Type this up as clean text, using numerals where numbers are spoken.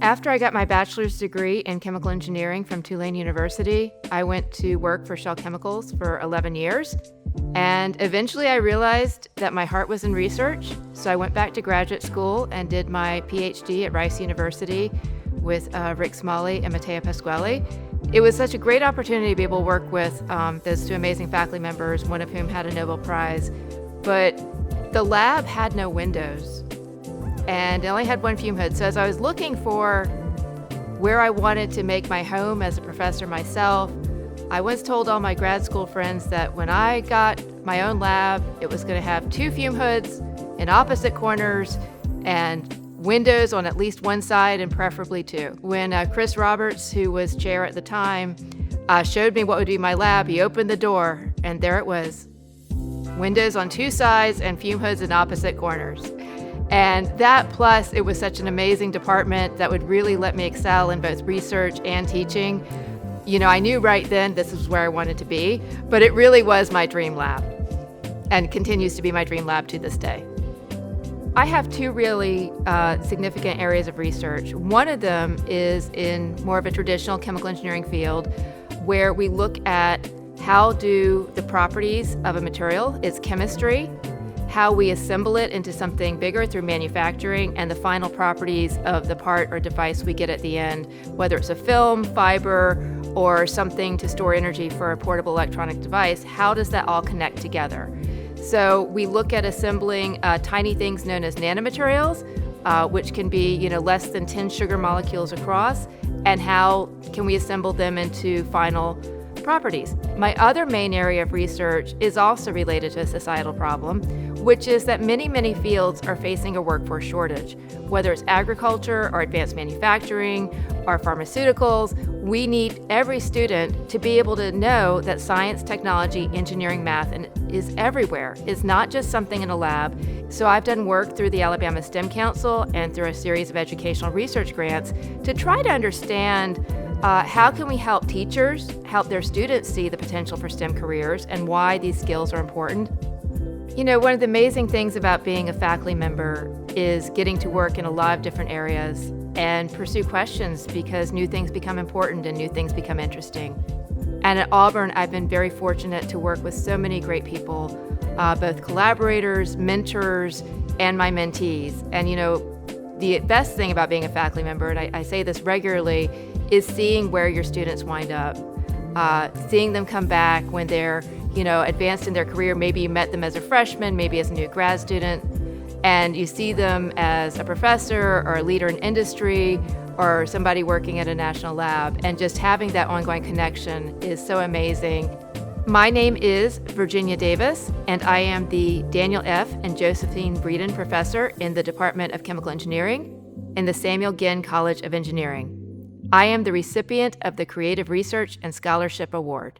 After I got my bachelor's degree in chemical engineering from Tulane University, I went to work for Shell Chemicals for 11 years. And eventually I realized that my heart was in research. So I went back to graduate school and did my PhD at Rice University with Rick Smalley and Matteo Pasquale. It was such a great opportunity to be able to work with those two amazing faculty members, one of whom had a Nobel Prize. But the lab had no windows and it only had one fume hood. So as I was looking for where I wanted to make my home as a professor myself, I once told all my grad school friends that when I got my own lab, it was going to have two fume hoods in opposite corners and windows on at least one side and preferably two. When Chris Roberts, who was chair at the time, showed me what would be my lab, he opened the door and there it was. Windows on two sides and fume hoods in opposite corners. And that plus it was such an amazing department that would really let me excel in both research and teaching. You know, I knew right then this was where I wanted to be, but it really was my dream lab and continues to be my dream lab to this day. I have two really significant areas of research. One of them is in more of a traditional chemical engineering field where we look at how do the properties of a material, its chemistry, how we assemble it into something bigger through manufacturing, and the final properties of the part or device we get at the end, whether it's a film, fiber, or something to store energy for a portable electronic device, how does that all connect together? So we look at assembling tiny things known as nanomaterials, which can be less than 10 sugar molecules across, and how can we assemble them into final properties. My other main area of research is also related to a societal problem, which is that many fields are facing a workforce shortage. Whether it's agriculture or advanced manufacturing or pharmaceuticals, we need every student to be able to know that science, technology, engineering, math is everywhere. It's not just something in a lab. So I've done work through the Alabama STEM Council and through a series of educational research grants to try to understand how can we help teachers help their students see the potential for STEM careers and why these skills are important. You know, one of the amazing things about being a faculty member is getting to work in a lot of different areas and pursue questions because new things become important and new things become interesting. And at Auburn, I've been very fortunate to work with so many great people, both collaborators, mentors, and my mentees. And the best thing about being a faculty member, and I say this regularly, is seeing where your students wind up, seeing them come back when they're advanced in their career. Maybe you met them as a freshman, maybe as a new grad student, and you see them as a professor or a leader in industry or somebody working at a national lab, and just having that ongoing connection is so amazing. My name is Virginia Davis, and I am the Daniel F. and Josephine Breeden Professor in the Department of Chemical Engineering in the Samuel Ginn College of Engineering. I am the recipient of the Creative Research and Scholarship Award.